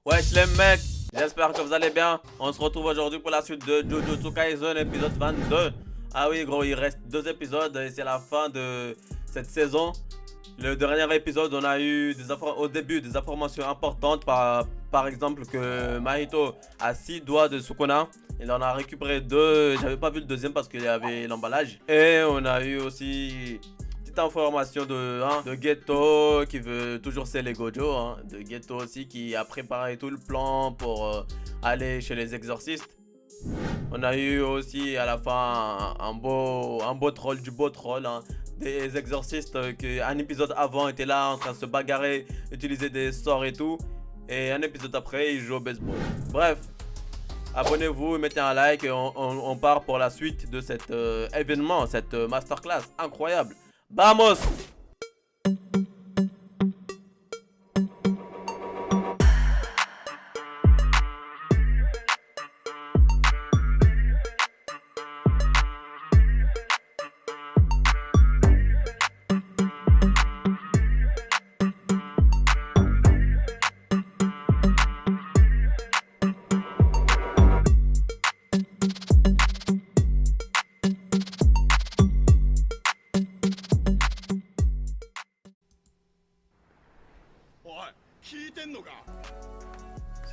Wesh les mecs, j'espère que vous allez bien. On se retrouve aujourd'hui pour la suite de Jujutsu Kaisen épisode 22. Ah oui gros, il reste 2 épisodes et c'est la fin de cette saison. Le dernier épisode, on a eu au début des informations importantes, par exemple que Mahito a 6 doigts de Sukuna. Il en a récupéré 2, j'avais pas vu le deuxième parce qu'il y avait l'emballage. Et on a eu aussi petite information de Geto qui veut toujours sceller Gojo. De Geto aussi qui a préparé tout le plan pour aller chez les exorcistes. On a eu aussi à la fin un beau troll, du beau troll. Des exorcistes qui un épisode avant étaient là en train de se bagarrer, utiliser des sorts et tout. Et un épisode après, ils jouent au baseball. Bref, abonnez-vous, mettez un like et on part pour la suite de cet événement, cette masterclass incroyable. Vamos!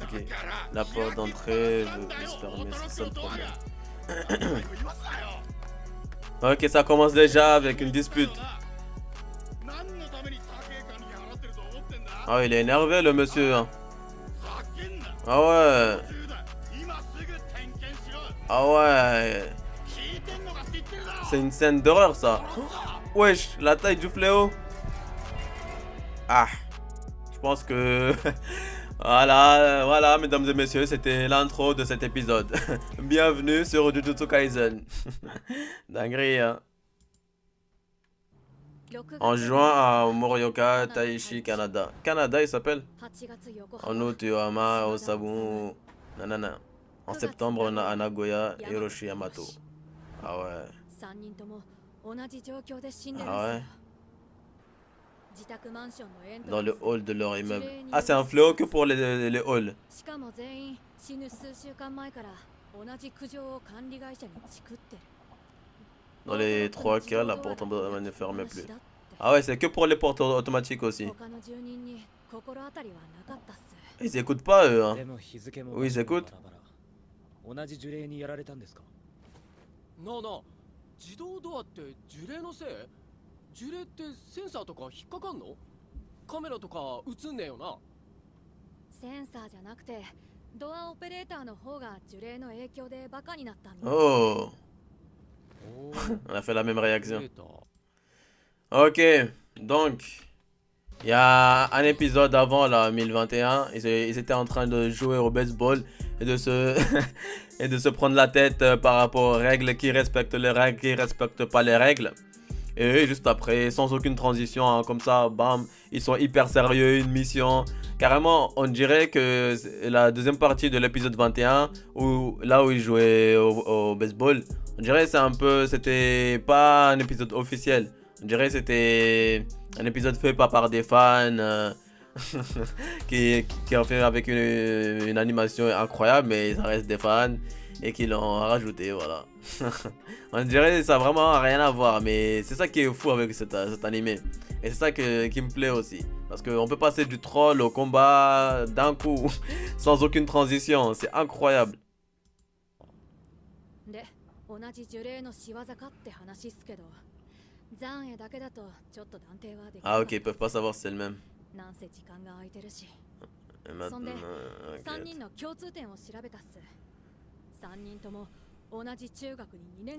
Ok, la porte d'entrée veut se fermer, c'est ça le problème. Ok, ça commence déjà avec une dispute. Ah, il est énervé le monsieur. Ah ouais. Ah ouais. C'est une scène d'horreur ça. Wesh, la taille du fléau. Ah. Je pense que... voilà, mesdames et messieurs, c'était l'intro de cet épisode. Bienvenue sur Jujutsu Kaisen. Dinguerie, hein. En juin à Morioka, Taishi, Canada. Canada, il s'appelle. En août, Yohama, Osamu, nanana. En septembre, on a à Nagoya, Hiroshi Yamato. Ah ouais. Ah ouais. Dans le hall de leur immeuble. Ah, c'est un fléau que pour les halls. Dans les 3 cas, la porte ne ferme plus. Ah ouais, c'est que pour les portes automatiques aussi. Ils écoutent pas eux, hein. Oui, ils écoutent. Oh. On a fait la même réaction. Ok, donc il y a un épisode avant là, 1021, ils étaient en train de jouer au baseball et de se et de se prendre la tête par rapport aux règles, qui respectent les règles, qui respectent pas les règles. Et juste après, sans aucune transition, hein, comme ça, bam, ils sont hyper sérieux, une mission. Carrément, on dirait que la deuxième partie de l'épisode 21, là où ils jouaient au baseball, on dirait que c'était pas un épisode officiel. On dirait que c'était un épisode fait pas par des fans, qui ont fait avec une animation incroyable, mais ça reste des fans et qui l'ont rajouté, voilà. On dirait que ça a vraiment rien à voir, mais c'est ça qui est fou avec cet animé. Et c'est ça qui me plaît aussi. Parce qu'on peut passer du troll au combat d'un coup, sans aucune transition, c'est incroyable. Ah ok, ils peuvent pas savoir si c'est le même. Et maintenant,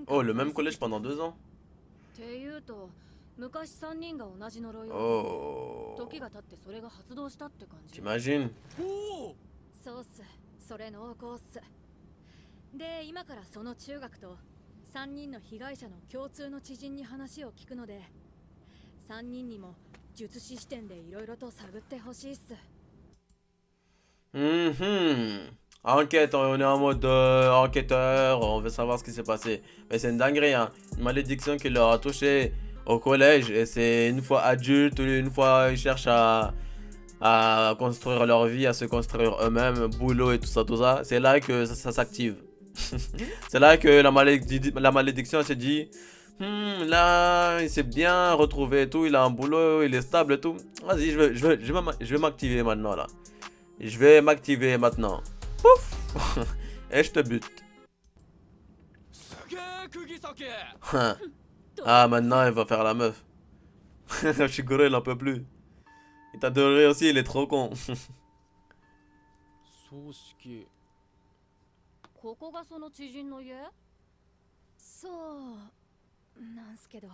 oh, le même collège pendant 2 ans. Oh. T'imagines? Enquête, on est en mode enquêteur, on veut savoir ce qui s'est passé. Mais c'est une dinguerie, hein. Une malédiction qui leur a touché au collège. Et c'est une fois adulte, une fois ils cherchent à construire leur vie, à se construire eux-mêmes, boulot et tout ça, c'est là que ça s'active. C'est là que la malédiction se dit, là, il s'est bien retrouvé et tout, il a un boulot, il est stable et tout. Vas-y, je vais m'activer maintenant là. Je vais m'activer maintenant. Pouf. Et je te bute. Ah, maintenant, il va faire la meuf. Shigoro, il en peut plus. Il t'a donné aussi, il est trop con. 葬式。ここがその知人の家？そうなんすけど、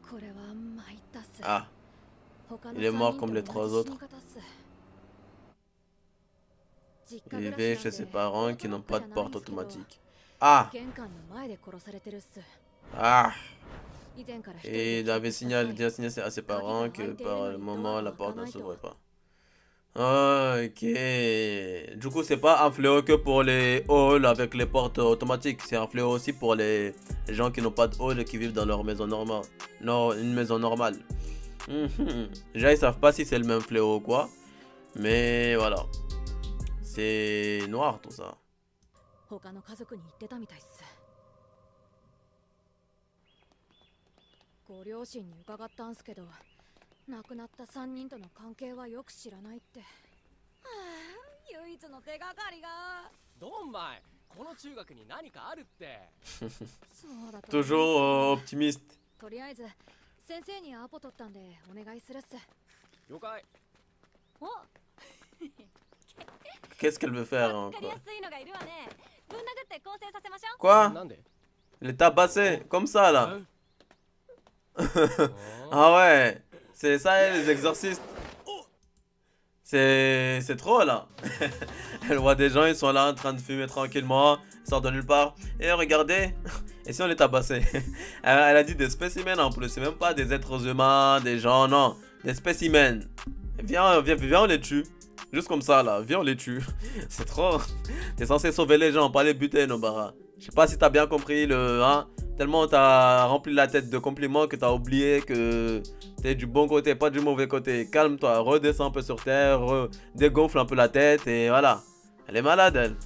これは参ったっす。 Ah, 他の il est mort 三人 comme と les 同 trois じ死 autres. に方っす。実家 Il 暮らし vivait なん chez で ses parents qui n'ont pas de じゃない porte んすけど、 automatique. Ah, 玄関の前で殺されてるっす。 ah. 以前から一人 Et で il avait 帰った際 déjà signé à ses parents que par le moment, la porte ne 鍵が開いているのにドアが開かないと。 s'ouvrait pas. Ok. Du coup, c'est pas un fléau que pour les halls avec les portes automatiques. C'est un fléau aussi pour les gens qui n'ont pas de hall et qui vivent dans leur maison normale. Non, une maison normale. Déjà, ils savent pas si c'est le même fléau ou quoi. Mais voilà. C'est noir tout ça. 他の家族に言ってたみたいっす。ご両親に伺ったんすけど、亡くなった3人との関係はよく知らないって。はあ、唯一の手がかりが。ドンマイ、この中学に何かあるって。そうだと。 Toujours optimiste. とりあえず先生にアポ取ったんでお願いするっす。了解。お。 Qu'est-ce qu'elle veut faire わかり encore? やすいのがいるわね。ぶん殴って構成させましょう。 Quoi? なんで？ Les tabasser comme ça là. Ah ouais, c'est ça les exorcistes. C'est trop là. Elle voit des gens, ils sont là en train de fumer tranquillement, ils sortent de nulle part. Et regardez, et si on les tabassait? Elle a dit des spécimens en plus, c'est même pas des êtres humains, des gens, non, des spécimens. Viens, on les tue. Juste comme ça là, viens on les tue. C'est trop. T'es censé sauver les gens, pas les buter Nobara. Je sais pas si t'as bien compris le... Hein, tellement t'as rempli la tête de compliments que t'as oublié que t'es du bon côté, pas du mauvais côté. Calme-toi, redescends un peu sur terre, dégonfle un peu la tête et voilà. Elle est malade elle.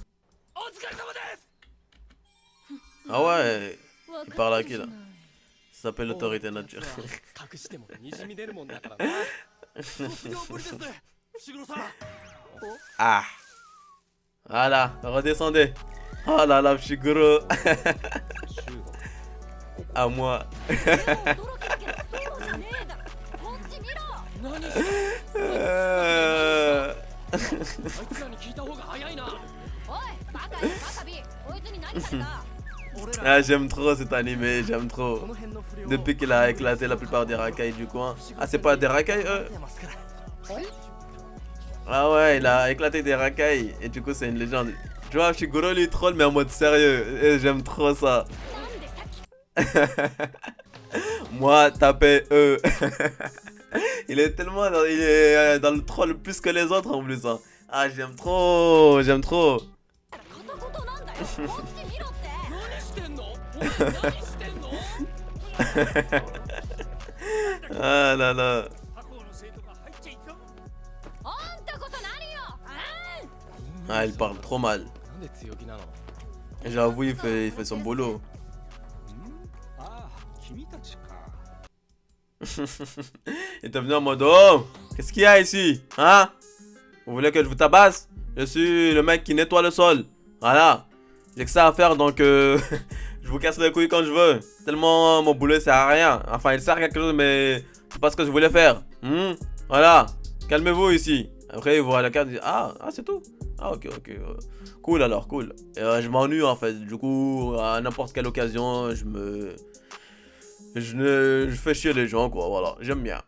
Ah ouais, il parle à qui là? Ça s'appelle l'autorité naturelle. Ah. Voilà, redescendez. Oh là là, Shigoro. À moi. Ah, j'aime trop cet animé, j'aime trop. Depuis qu'il a éclaté la plupart des racailles du coin. Ah, c'est pas des racailles eux? Ah ouais, il a éclaté des racailles et du coup c'est une légende. Tu vois, Shigoro lui troll mais en mode sérieux et j'aime trop ça. Moi, taper eux. Il est tellement il est dans le troll plus que les autres en plus. Hein. Ah, j'aime trop, j'aime trop. Ah là là. Ah, il parle trop mal. J'avoue, il fait son boulot. Il est venu en mode oh, qu'est-ce qu'il y a ici? Hein? Vous voulez que je vous tabasse? Je suis le mec qui nettoie le sol. Voilà. J'ai que ça à faire donc je vous casse les couilles quand je veux. Tellement mon boulot sert à rien. Enfin, il sert à quelque chose, mais c'est pas ce que je voulais faire. Voilà. Calmez-vous ici. Après, il voit la carte et dit ah, c'est tout. Ah, ok. Cool alors, cool. Et, je m'ennuie en fait. Du coup, à n'importe quelle occasion, je fais chier les gens quoi. Voilà, j'aime bien.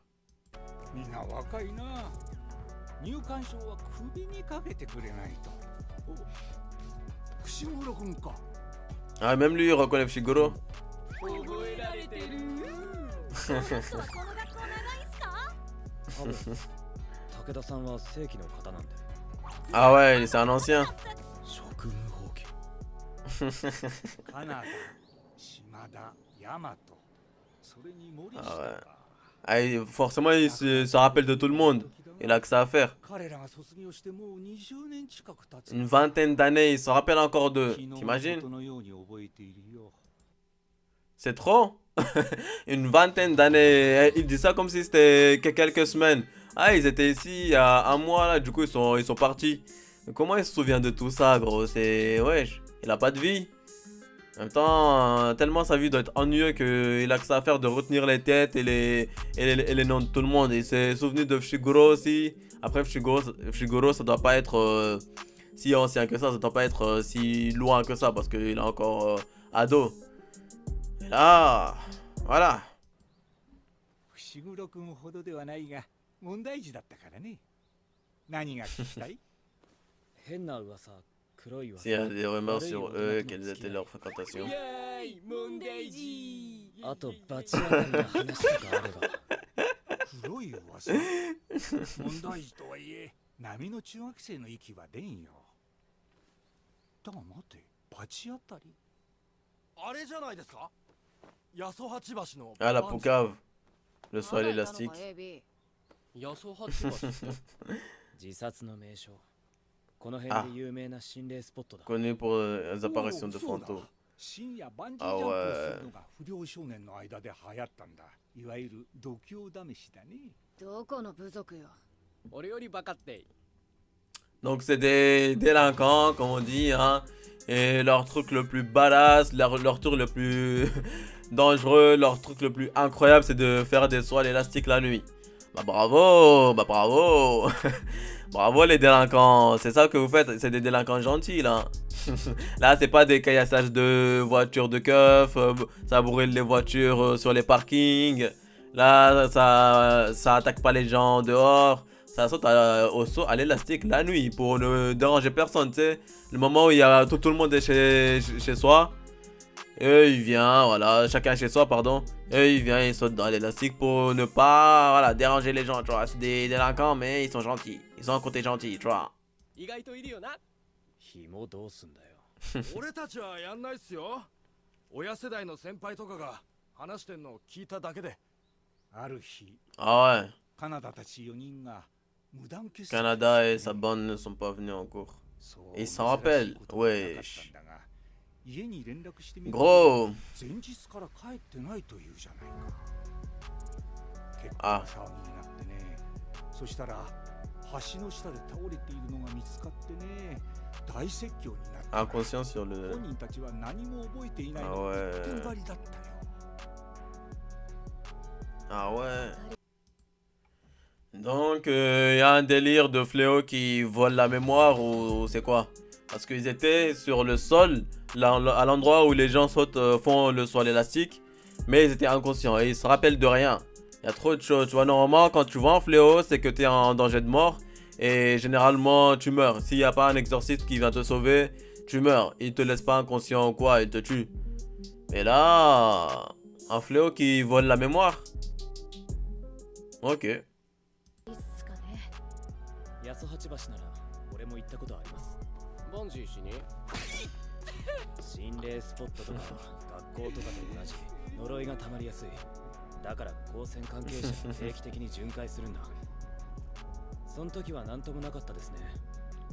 Ah, même lui, il reconnaît Shigoro. Ah ouais, c'est un ancien. Ah ouais. Ah, forcément, il se rappelle de tout le monde. Il a que ça à faire. 彼らが卒業してもう20年近く経つ。 Une vingtaine d'années, il se rappelle encore 昨 d'eux. 日のこ T'imagines? とのように覚えているよ。 C'est trop? Une vingtaine d'années. Il dit ça comme si c'était que quelques semaines. Ah, ils étaient ici il y a un mois là, du coup ils sont partis. Mais comment il se souvient de tout ça, gros? C'est... Wesh, il a pas de vie. En même temps, tellement sa vie doit être ennuyeuse qu'il a que ça à faire de retenir les têtes et les noms de tout le monde. Il s'est souvenu de Fushiguro aussi. Après, Fushiguro, ça doit pas être si ancien que ça doit pas être si loin que ça parce qu'il est encore ado. Et là, voilà. 伏黒君ほどではないが問題児だったからね。何が聞きたい？変な噂、黒い噂。 S'il y a des rumeurs sur eux, quelles étaient leurs fréquentations. イエーイ問題児。あとバチ当たりの話とかあれば。黒い噂。問題児とはいえ波の中学生の息は出んよ。だが待て、罰当たり？あれじゃないですか？八十八橋の。 Ah, la poucave. Le sol élastique. 八十八橋。自殺の名所。この辺で有名な心霊スポットだ。 Connu pour les apparitions de fantômes. 深夜バンジージャンプをするのが不良少年の間で流行ったんだ。いわゆる度胸試しだね。どこの部族よ。俺よりバカって。 Donc c'est des délinquants, comme on dit, hein. Et leur truc le plus badass, leur truc le plus dangereux, leur truc le plus incroyable, c'est de faire des sauts à l'élastique la nuit. Bah bravo, bah bravo. Bravo les délinquants, c'est ça que vous faites, c'est des délinquants gentils là. Là c'est pas des caillassages de voitures de keuf, ça brûle les voitures sur les parkings. Là ça attaque pas les gens dehors. Ça saute au saut à l'élastique la nuit pour ne déranger personne, tu sais. Le moment où il y a tout le monde est chez soi. Et il vient, voilà, chacun chez soi, pardon. Et il vient, il saute dans l'élastique pour ne pas, voilà, déranger les gens, tu vois. C'est des délinquants, mais ils sont gentils. Ils ont un côté gentil, tu vois. 意外といるよな。紐どうすんだよ。俺たちはやんないっすよ。親世代の先輩とかが話してんのを聞いただけで。ある日、 Ah ouais, カナダたち4人が無断欠席 Canada et sa bande ne sont pas venus en cours. そう Et il s'en rappelle, 珍しいことはなかったん wesh. だが家に連絡してみると Gros, 前日から帰ってないというじゃないか。結あ構騒ぎになってね。そしたら橋の下で倒れているのが見つかってね、大説教になった。 inconscient sur le... 本人たちは何も覚えていない Ah の ouais. 一点張りだったよ。 Ah ouais. Donc, il y a un délire de fléaux qui vole la mémoire ou c'est quoi? Parce qu'ils étaient sur le sol, là, à l'endroit où les gens sautent, font le saut à l'élastique, mais ils étaient inconscients et ils se rappellent de rien. Il y a trop de choses. Tu vois, normalement, quand tu vois un fléau, c'est que tu es en danger de mort et généralement, tu meurs. S'il n'y a pas un exorciste qui vient te sauver, tu meurs. Il te laisse pas inconscient ou quoi, il te tue. Mais là, un fléau qui vole la mémoire. Ok. いつかね。八十八橋なら俺も行ったことあります。バンジーしに心霊スポットとか学校とかと同じ呪いが溜まりやすい。だから高専関係者が定期的に巡回するんだ。その時は何ともなかったですね。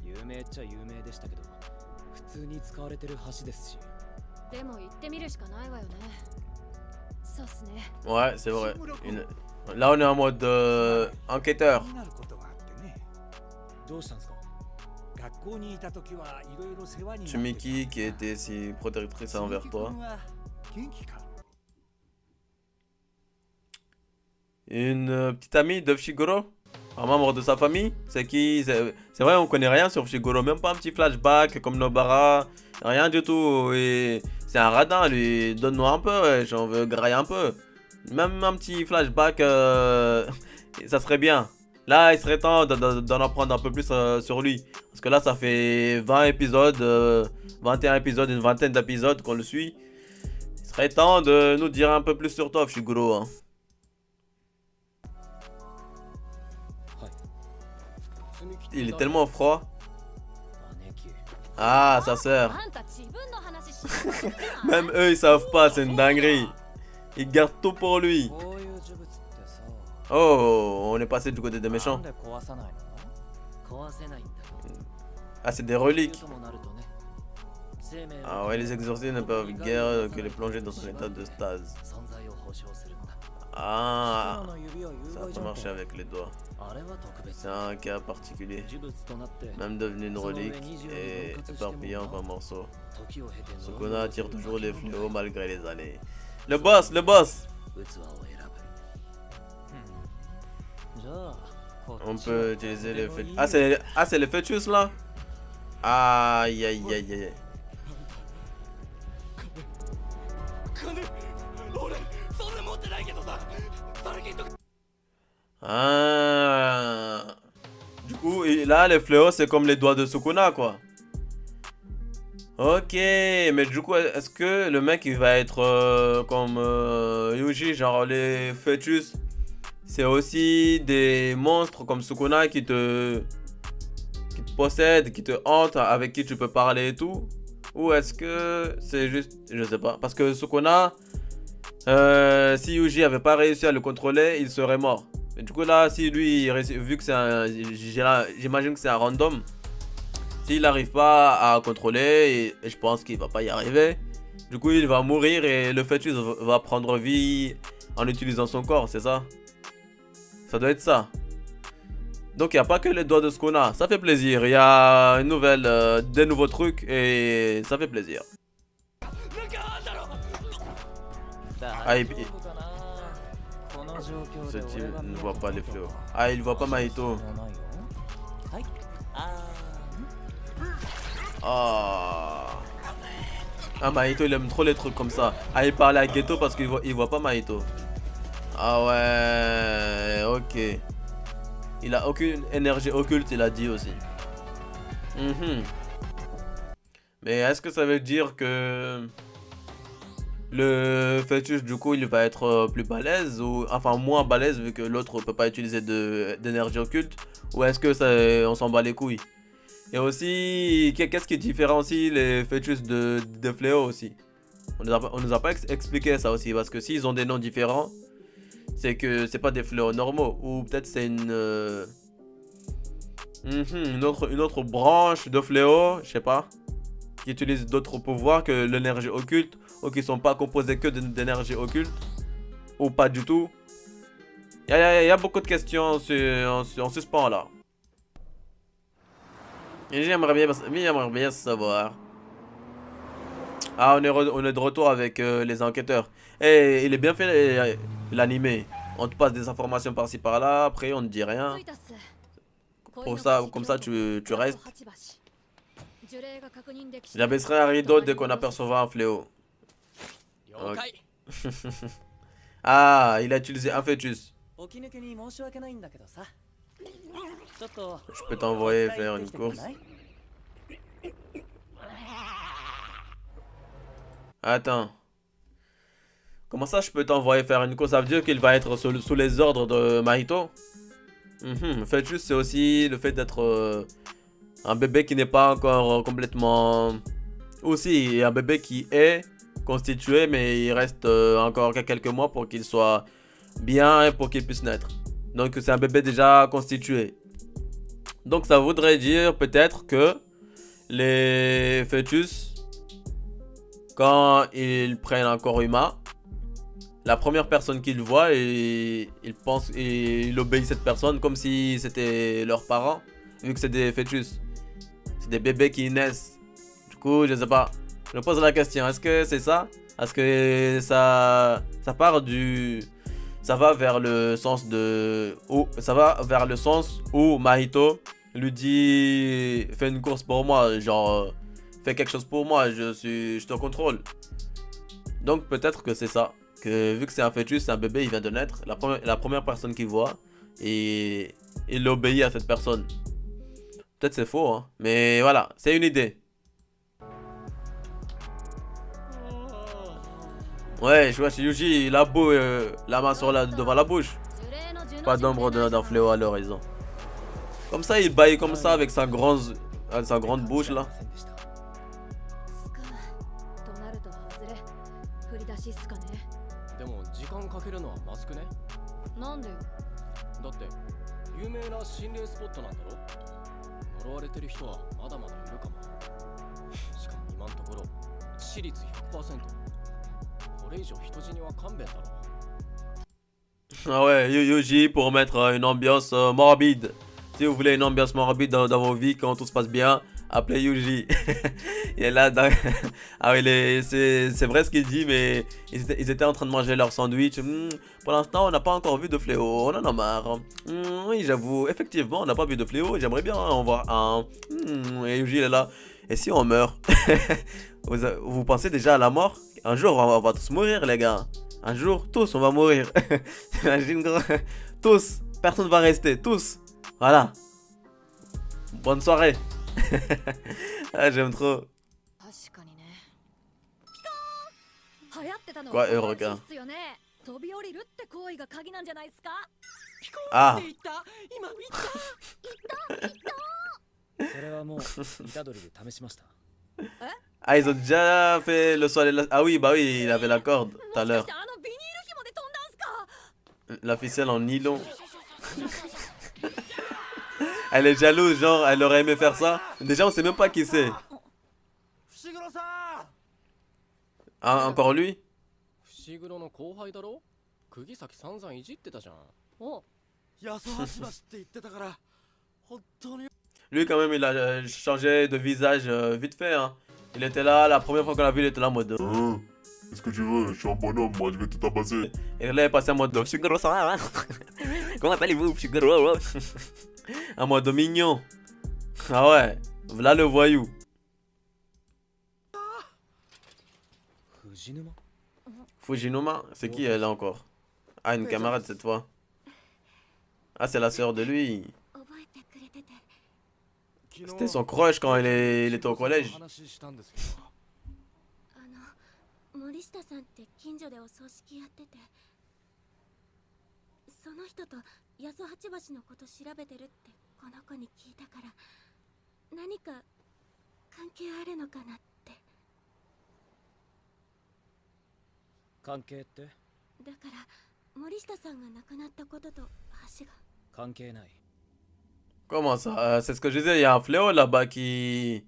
有名っちゃ有名でしたけど、普通に使われてる橋ですし。でも行ってみるしかないわよね。そうっすね。 Ouais, c'est vrai. Là, on est en mode enquêteur. 気になることがあってね。どうしたんですか？学校にいた時はいろいろ世話になってた。 Tsumiki qui était si protectrice envers toi. 元気か？ Une petite amie de Fushiguro, un membre de sa famille. C'est qui? C'est vrai, on connaît rien sur Fushiguro, même pas un petit flashback comme Nobara, rien du tout. Et c'est un radin, lui. Donne-nous un peu, ouais, j'en veux grailler un peu. Même un petit flashback, ça serait bien. Là, il serait temps d'en apprendre un peu plus sur lui. Parce que là, ça fait 20 épisodes, 21 épisodes, une vingtaine d'épisodes qu'on le suit. Il serait temps de nous dire un peu plus sur toi, Fushiguro. Hein. Il est tellement froid. Ah, sa sœur. あんた自分の話しなくていいな。 Même eux, ils savent pas, c'est une dinguerie. Ils gardent tout pour lui. こういう呪物ってさ、Oh, on est passé du côté des méchants. なんで壊さないの？壊せないんだよ。 Ah, c'est des reliques. ともなるとね、生命 Ah ouais, les exorcistes ne peuvent guère que les plonger dans un état de stase. 存在を保証するんだ。 Ah, の指は有 ça 害 peut じゃん marcher avec les doigts. あれは特別。 C'est un cas particulier. 呪物となって Même devenu une relique et éparpillé en 20 morceaux. 時を経て Sukuna attire toujours les fléaux malgré les années. Le boss, le boss! 器を選ぶ。じゃあ、こ On っちは peut utiliser le どう fait. でもいい Ah, c'est le fœtus là? Aïe aïe aïe aïe. 金俺そんな持ってないけどさそれ聞いとく Ah. Du coup, là, les fléaux, c'est comme les doigts de Sukuna, quoi. Ok, mais du coup, est-ce que le mec, il va être comme Yuji, genre les fœtus, c'est aussi des monstres comme Sukuna qui te possèdent, qui te hantent, avec qui tu peux parler et tout? Ou est-ce que c'est juste, je sais pas, parce que Sukuna, si Yuji avait pas réussi à le contrôler, il serait mort. Et du coup là, si lui, vu que c'est un, j'imagine que c'est un random, s'il n'arrive pas à contrôler, et je pense qu'il va pas y arriver, du coup il va mourir et le fœtus va prendre vie en utilisant son corps, c'est ça? Ça doit être ça. Donc il n'y a pas que les doigts de Sukuna, ça fait plaisir, il y a une nouvelle, des nouveaux trucs et ça fait plaisir. Ah, et puis, ce type ne voit pas les fléaux. Ah, il voit pas Mahito. Ah. Ah, Mahito, il aime trop les trucs comme ça. Ah, il parle à Geto parce qu'il voit pas Mahito. Ah ouais, ok. Il a aucune énergie occulte, il a dit aussi. Mais est-ce que ça veut dire que le fœtus, du coup, il va être plus balèze ou enfin moins balèze vu que l'autre peut pas utiliser d'énergie occulte? Ou est-ce que ça, on s'en bat les couilles? Et aussi, qu'est-ce qui différencie les fœtus de fléaux aussi? On nous a pas expliqué ça aussi, parce que s'ils ont des noms différents, c'est que c'est pas des fléaux normaux, ou peut-être c'est une autre branche de fléaux, je sais pas, qui utilise d'autres pouvoirs que l'énergie occulte, ou qui sont pas composés que d'énergie occulte, ou pas du tout. Il y a beaucoup de questions en suspens là. Et j'aimerais bien savoir. Ah, on est de retour avec les enquêteurs. Et il est bien fait l'animé. On te passe des informations par-ci par-là, après on ne dit rien. Pour ça, comme ça tu restes. J'abaisserai un rideau dès qu'on apercevra un fléau. Okay. Ah, il a utilisé un fœtus. Je peux t'envoyer faire une course. Attends. Comment ça je peux t'envoyer faire une course? Ça veut dire qu'il va être sous les ordres de Mahito? Fœtus, c'est aussi le fait d'être un bébé qui n'est pas encore complètement... Aussi, un bébé qui est constitué, mais il reste encore quelques mois pour qu'il soit bien et pour qu'il puisse naître. Donc c'est un bébé déjà constitué. Donc ça voudrait dire peut-être que les fœtus, quand ils prennent un corps humain, la première personne qu'ils voient, ils pensent et ils obéissent cette personne comme si c'était leurs parents, vu que c'est des fœtus. C'est des bébés qui naissent. Du coup, je sais pas. Je me pose la question, est-ce que c'est ça? Est-ce que ça part du... Ça va vers le sens de... Ça va vers le sens où Mahito lui dit fais une course pour moi, genre fais quelque chose pour moi, je te contrôle. Donc peut-être que c'est ça, que vu que c'est un fœtus, c'est un bébé, il vient de naître, la première personne qu'il voit et il obéit à cette personne. Peut-être c'est faux, hein, mais voilà, c'est une idée. Ouais, je vois chez Yuji, il a beau la main sur devant la bouche. Pas d'ombre d'un fléau à l'horizon. Comme ça, il baille comme ça avec sa grande bouche là. だって有名な心霊スポットなんだろ。呪われてる人はまだまだいるかも。しかも今んところ致死率 100%。これ以上人死には勘弁だろ。 Ah ouais, Yuji pour mettre une ambiance morbide. Si vous voulez une ambiance morbide dans vos vies quand tout se passe bien, appelez Yuji. Il est là dans... Ah oui, c'est vrai ce qu'il dit, mais ils étaient en train de manger leur sandwich. Pour l'instant, on n'a pas encore vu de fléau, on en a marre. Oui, j'avoue, effectivement, on n'a pas vu de fléau, j'aimerais bien en voir un. Et Yuji il est là. Et si on meurt? Vous pensez déjà à la mort? Un jour, on va tous mourir, les gars. Un jour, tous, on va mourir. T'imagines, gros? Tous. Personne ne va rester. Tous. Voilà. Bonne soirée. Ah, j'aime trop. Quoi, Eureka? Ah. それはもう虎杖で試しました。 Ah, ils ont déjà fait le sol et la... Ah oui, bah oui, il avait la corde tout à l'heure. La ficelle en nylon. Elle est jalouse, genre, elle aurait aimé faire ça. Déjà, on sait même pas qui c'est. Ah, encore lui? Lui, quand même, il a changé de visage vite fait, hein. Il était là, la première fois qu'on l'a vu, il était là en mode... Qu'est-ce que tu veux? Je suis un bonhomme, moi, je vais te tabasser. Et là, il est passé en mode... Comment appelez-vous? En mode mignon. Ah ouais, voilà le voyou. Fujinuma? C'est qui elle encore? Ah, une camarade cette fois. Ah, c'est la sœur de lui. C'était son crush quand il était au collège. 森下さんって近所でお葬式やってて、その人と八十八橋のこと調べてるってこの子に聞いたから、何か関係あるのかなって。関係って？だから森下さんが亡くなったことと橋が関係ない。 Comment ça? C'est ce que je disais, il y a un fléau là-bas qui...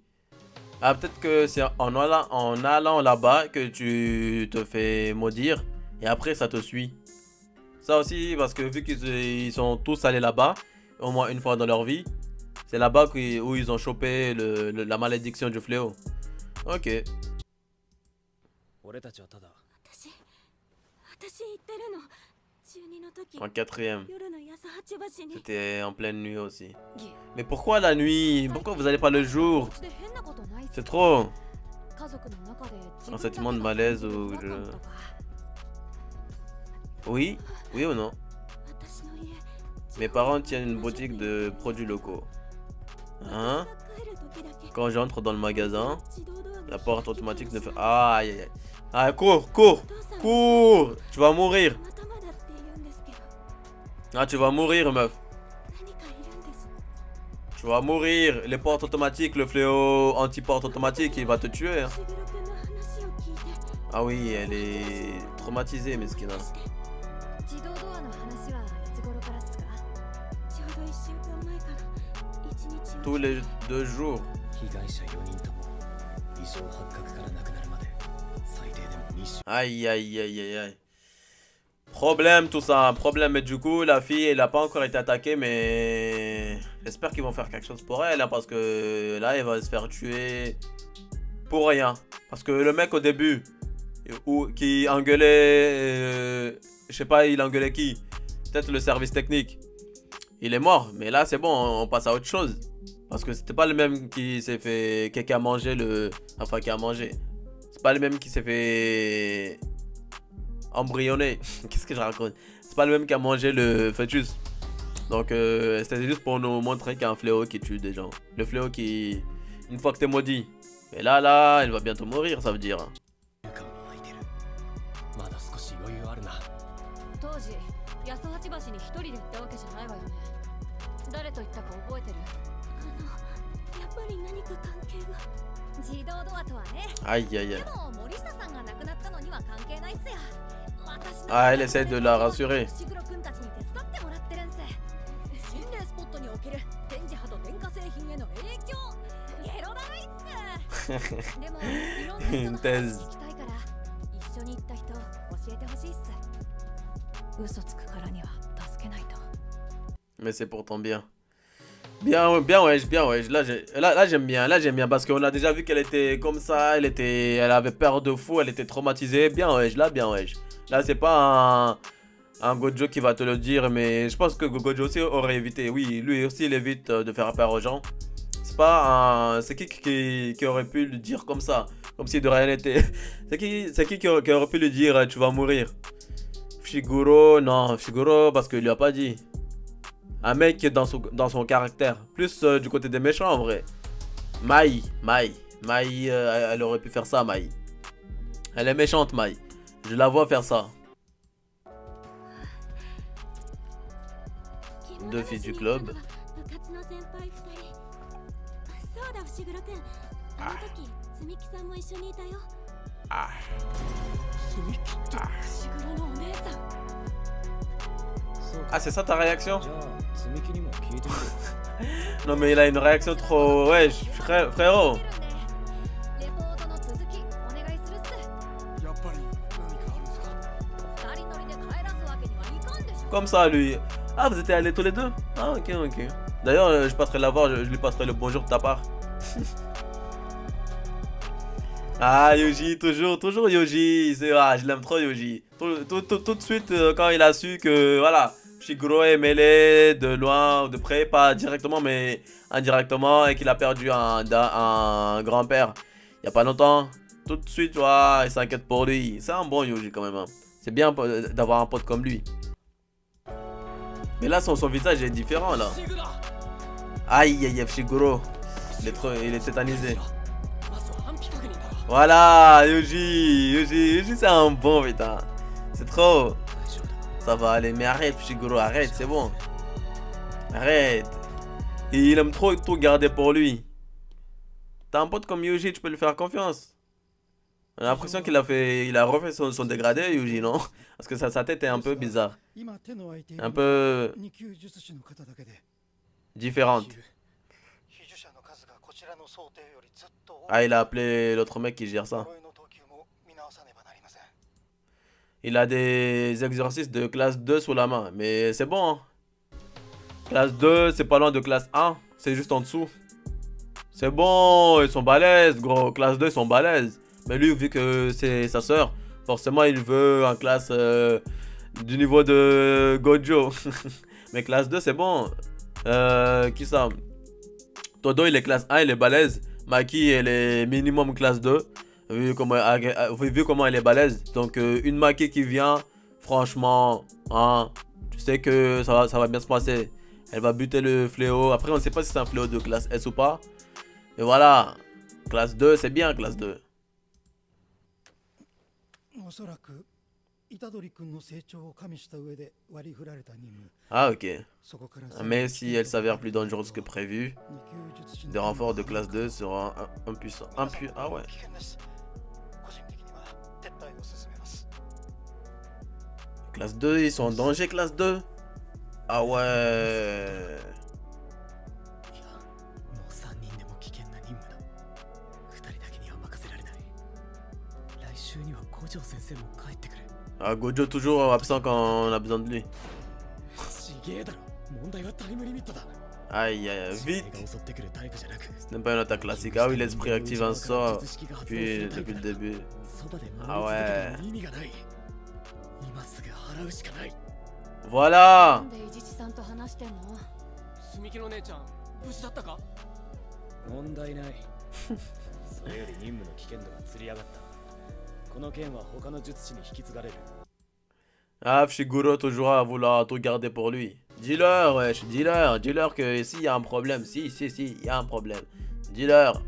Ah, peut-être que c'est en allant là-bas que tu te fais maudire et après ça te suit. Ça aussi, parce que vu qu'ils sont tous allés là-bas, au moins une fois dans leur vie, c'est là-bas où ils ont chopé la malédiction du fléau. Ok. En quatrième. C'était en pleine nuit aussi. Mais pourquoi la nuit? Pourquoi vous allez pas le jour? C'est trop. Un sentiment de malaise ou je... Oui? Oui ou non? Mes parents tiennent une boutique de produits locaux. Hein? Quand j'entre dans le magasin, la porte automatique ne fait... Ah, aïe aïe aïe. Ah, cours, cours, cours! Tu vas mourir. Ah, tu vas mourir, meuf. Tu vas mourir. Les portes automatiques, le fléau anti-porte automatique, il va te tuer. Hein. Ah oui, elle est traumatisée, Meskina. Tous les 2 jours. Aïe, aïe, aïe, aïe, aïe. Problème tout ça, problème. Mais du coup la fille elle a pas encore été attaquée, mais j'espère qu'ils vont faire quelque chose pour elle hein, parce que là elle va se faire tuer pour rien. Parce que le mec au début qui engueulait, je sais pas il engueulait qui, peut-être le service technique, il est mort. Mais là c'est bon, on passe à autre chose. Parce que c'était pas le même qui s'est fait, qui a mangé enfin qui a mangé. C'est pas le même qui s'est fait embryonné. Qu'est-ce que je raconte? C'est pas le même qui a mangé le fœtus. Donc c'était juste pour nous montrer qu'il y a un fléau qui tue des gens. Le fléau qui... Une fois que t'es maudit. Mais là, elle va bientôt mourir, ça veut dire. Aïe aïe aïe. Ah, elle essaie de la rassurer. ットにおける電磁波と電化製品への影響ゲロ大っすでもいろんな人の話聞きたいから一緒に行った人教えてほしいっす嘘つくからには助けないと Mais c'est pourtant bien. Bien, bien, wesh, bien, wesh. Là, j'aime bien. Là, j'aime bien parce qu'on a déjà vu qu'elle était comme ça. Elle avait peur de fou. Elle était traumatisée. Bien, wesh. Là, bien, wesh. Là, c'est pas un Gojo qui va te le dire. Mais je pense que Gojo aussi aurait évité. Oui, lui aussi, il évite de faire peur aux gens. C'est pas un. C'est qui aurait pu le dire comme ça. Comme si de rien n'était. C'est qui aurait pu lui dire tu vas mourir? Fushiguro, non. Fushiguro, parce qu'il lui a pas dit. Un mec qui est dans son caractère. Plus du côté des méchants en vrai. Mai, elle aurait pu faire ça, Mai. Elle est méchante, Mai. Je la vois faire ça. Deux filles du club. Ah. Ah, c'est ça ta réaction? Non mais il a une réaction trop... Ouais, frérot. Comme ça lui. Ah, vous étiez allés tous les deux? Ah, ok. D'ailleurs, je passerai la voir, je lui passerai le bonjour de ta part. Ah, Yuji, toujours Yuji. Ah, je l'aime trop, Yuji. Tout de suite, quand il a su que, voilà, Fushiguro est mêlé de loin ou de près, pas directement, mais indirectement, et qu'il a perdu un grand-père il y a pas longtemps, tout de suite, tu vois, il s'inquiète pour lui. C'est un bon Yuji quand même. Hein. C'est bien d'avoir un pote comme lui. Mais là, son visage est différent, là. Aïe, Fushiguro. Il est tétanisé. Voilà, Yuji, c'est un bon, putain. C'est trop. Ça va aller, mais arrête, Fushiguro, arrête, c'est bon. Arrête. Il aime trop tout garder pour lui. T'as un pote comme Yuji, tu peux lui faire confiance. On a l'impression qu'il a refait son dégradé, Yuji, non? Parce que sa tête est un peu bizarre. Un peu différente. Ah, il a appelé l'autre mec qui gère ça. Il a des exercices de classe 2 sous la main. Mais c'est bon. Hein. Classe 2, c'est pas loin de classe 1. C'est juste en dessous. C'est bon, ils sont balèzes, gros. Classe 2, ils sont balèzes. Mais lui, vu que c'est sa soeur, forcément, il veut un classe du niveau de Gojo. Mais classe 2, c'est bon. Qui ça? Todo, il est classe 1, il est balèze. Maki, elle est minimum classe 2. Vu comment elle est balèze. Donc, une Maki qui vient, franchement, hein, tu sais que ça va bien se passer. Elle va buter le fléau. Après, on ne sait pas si c'est un fléau de classe S ou pas. Et voilà. Classe 2, c'est bien, classe 2. Ah, ok. Mais si elle s'avère plus dangereuse que prévu, des renforts de classe 2 seront impuissants. Ah ouais. Classe 2, ils sont en danger, classe 2. Ah ouais. Ah, Gojo toujours absent quand on a besoin de lui. Aïe, vite. Ce n'est pas une attaque classique. Ah oui, l'esprit active un sort depuis le début. Ah ouais. Voilà. Ah, Fushiguro toujours à vouloir tout garder pour lui. Dis-leur, wesh, dis-leur que s'il y a un problème, si, il y a un problème. Dis-leur.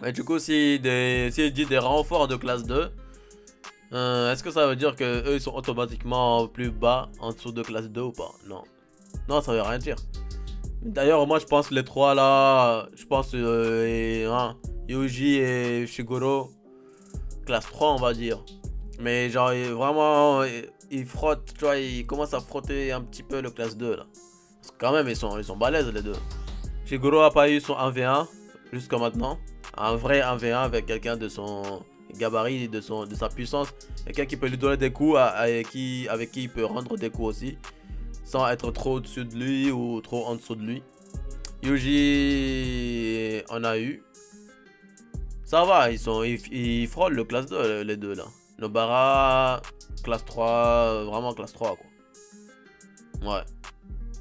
Et du coup, s'il dit des renforts de classe 2, est-ce que ça veut dire que eux ils sont automatiquement plus bas en dessous de classe 2 ou pas? Non. Non, ça veut rien dire. D'ailleurs, moi je pense que les trois là, je pense Yuji et Fushiguro, classe 3 on va dire. Mais genre vraiment, il frotte, tu vois, il commence à frotter un petit peu le classe 2 là. Parce que quand même, ils sont balèzes les deux. Shiguro a pas eu son 1v1 jusqu'à maintenant. Un vrai 1v1 avec quelqu'un de son gabarit, de sa puissance. Quelqu'un qui peut lui donner des coups, avec qui il peut rendre des coups aussi. Sans être trop au-dessus de lui ou trop en dessous de lui. Yuji, on a eu. Ça va, ils frôlent le classe 2, les deux là. Nobara, classe 3, vraiment classe 3 quoi. Ouais.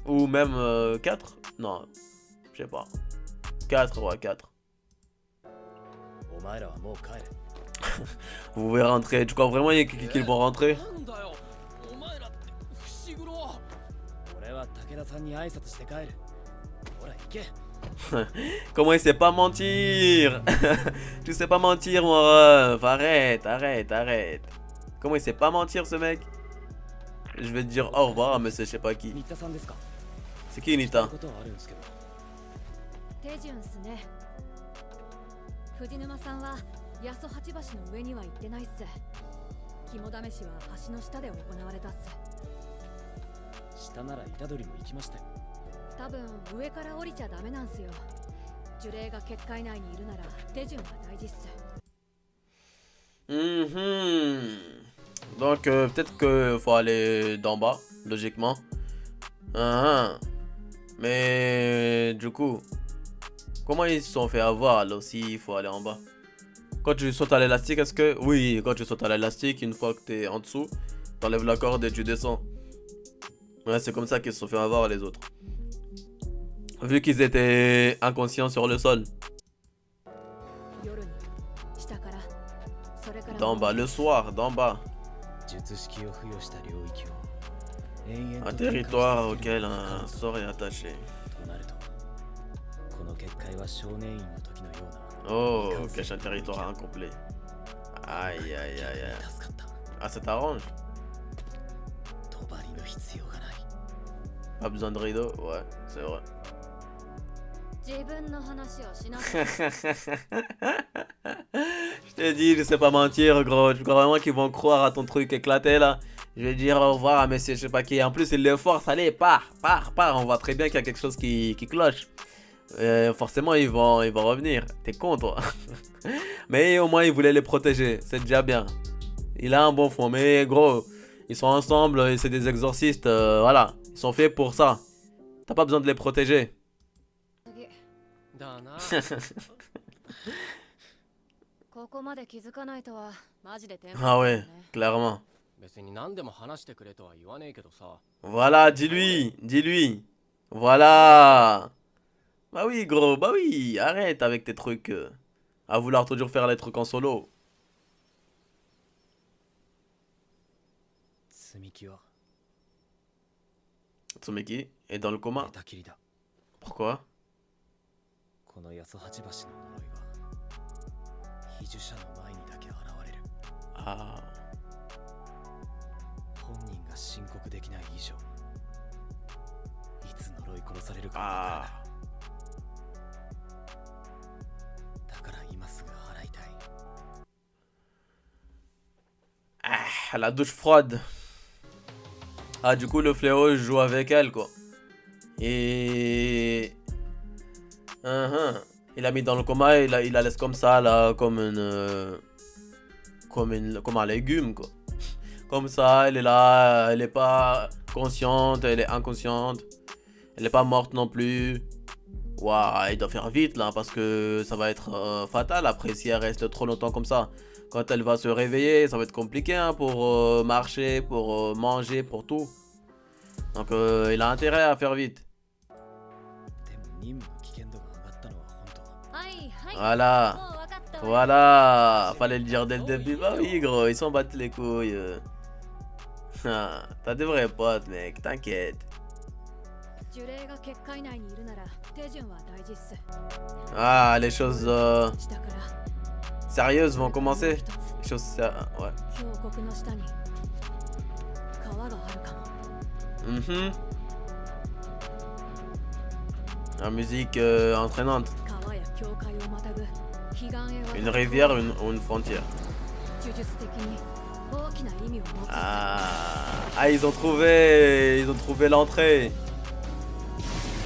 Ou même 4? Non, je sais pas. 4, ouais, 4. Vous pouvez rentrer. Tu crois vraiment qu'ils vont rentrer? Comment il sait pas mentir? Tu sais pas mentir, mon ref. Arrête. Comment il sait pas mentir, ce mec? Je vais te dire au revoir, mais c'est je sais pas qui. C'est qui, Nita? 手順っすね。藤沼さんは八十八橋の上には行ってないっす。肝試しは橋の下で行われたっす。下なら虎杖も行きましたよ。多分上から降りちゃダメなんすよ。呪霊が結界内にいるなら手順は大事っす。Donc peut-être que faut aller d'en bas, logiquement. Mais du coup, comment ils se sont fait avoir alors s'il faut aller en bas? Quand tu sautes à l'élastique, est-ce que... Oui, quand tu sautes à l'élastique, une fois que t'es en dessous, t'enlèves la corde et tu descends. Ouais, c'est comme ça qu'ils se sont fait avoir les autres. Vu qu'ils étaient inconscients sur le sol. D'en bas, le soir, d'en bas. Un territoire auquel un sort est attaché. Oh, cache un territoire incomplet. Aïe. Ah, ça t'arrange? Pas besoin de rideau? Ouais, c'est vrai. Je t'ai dit, je sais pas mentir, gros. Tu crois vraiment qu'ils vont croire à ton truc éclaté là? Je vais dire au revoir à monsieur, je sais pas qui. En plus, il le force. Allez, pars. On voit très bien qu'il y a quelque chose qui cloche. Forcément, ils vont revenir. T'es con, toi. Mais au moins, il voulait les protéger. C'est déjà bien. Il a un bon fond. Mais gros, ils sont ensemble. C'est des exorcistes. Voilà. Ils sont faits pour ça. T'as pas besoin de les protéger. Ah ouais, clairement. Voilà, dis-lui. Voilà. Bah oui, gros, bah oui. Arrête avec tes trucs. À vouloir toujours faire les trucs en solo. Tsumiki est dans le coma. Pourquoi? Ah. Ah. Ah, la douche froide. Ah, du coup, le fléau joue avec elle, quoi. Et... Il l'a mis dans le coma et il la laisse comme ça, là, comme un légume, quoi. Comme ça, elle est là, elle est pas consciente, elle est inconsciente. Elle est pas morte non plus. Waouh, il doit faire vite, là, parce que ça va être fatal après si elle reste trop longtemps comme ça. Quand elle va se réveiller, ça va être compliqué hein, pour marcher, pour manger, pour tout. Donc il a intérêt à faire vite. Voilà, fallait le dire dès le début. Bah oui gros, ils s'en battent les couilles. T'as des vrais potes mec, t'inquiète. Ah, les choses sérieuses vont commencer. Les choses ouais. La musique entraînante. Une rivière ou une frontière. Ah, ils ont trouvé l'entrée.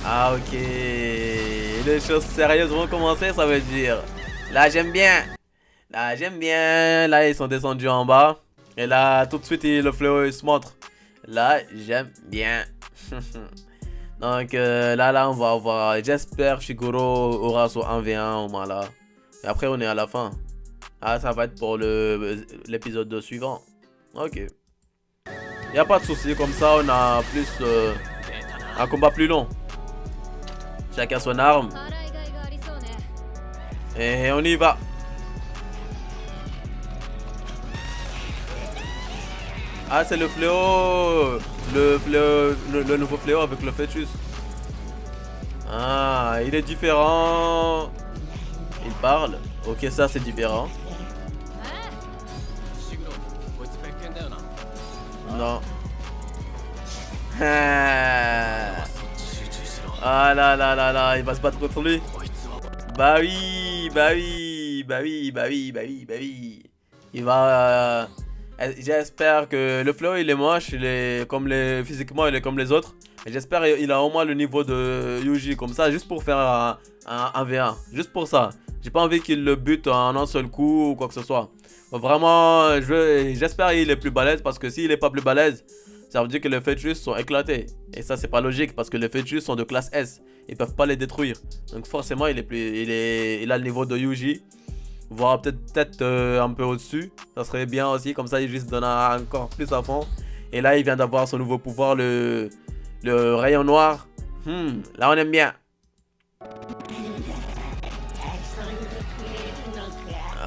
Ah ok, les choses sérieuses vont commencer, ça veut dire. Là j'aime bien. Là j'aime bien. Là ils sont descendus en bas. Et là tout de suite le fléau il se montre. Là j'aime bien. Donc là on va voir. J'espère Shigoro aura son 1v1 au moins là. Et après on est à la fin. Ah ça va être pour l'épisode suivant. Ok. Y a pas de souci, comme ça on a plus un combat plus long. Chacun son arme. 払いがいがありそうね。 Et on y va. Ah c'est le fléau. Le nouveau fléau avec le fœtus. Ah il est différent. Il parle. Ok ça c'est différent. Non. Ah là là là là, il va se battre contre lui. Bah oui, bah oui, bah oui, bah oui, bah oui, bah oui. Il va... j'espère que le flow il est moche, il est comme physiquement il est comme les autres. J'espère qu'il a au moins le niveau de Yuji comme ça, juste pour faire un V1. Juste pour ça. J'ai pas envie qu'il le bute en un seul coup ou quoi que ce soit. Vraiment, j'espère qu'il est plus balèze parce que s'il est pas plus balèze, ça veut dire que les fœtus sont éclatés. Et ça c'est pas logique parce que les fœtus sont de classe S. Ils peuvent pas les détruire. Donc forcément il a le niveau de Yuji. Voire peut-être un peu au-dessus. Ça serait bien aussi, comme ça il juste donne encore plus à fond. Et là il vient d'avoir son nouveau pouvoir, le rayon noir. Là on aime bien.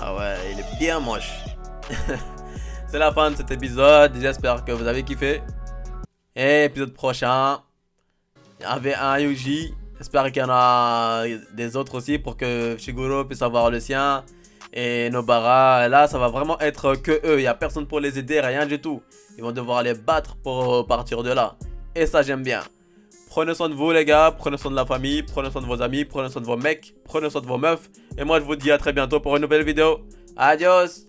Ah ouais, il est bien moche. C'est la fin de cet épisode. J'espère que vous avez kiffé. Et épisode prochain, il y avait un Yuji. J'espère qu'il y en a des autres aussi pour que Shigoro puisse avoir le sien. Et Nobara, là ça va vraiment être que eux. Il n'y a personne pour les aider, rien du tout. Ils vont devoir les battre pour partir de là. Et ça j'aime bien. Prenez soin de vous les gars, prenez soin de la famille, prenez soin de vos amis, prenez soin de vos mecs, prenez soin de vos meufs. Et moi je vous dis à très bientôt pour une nouvelle vidéo. Adios.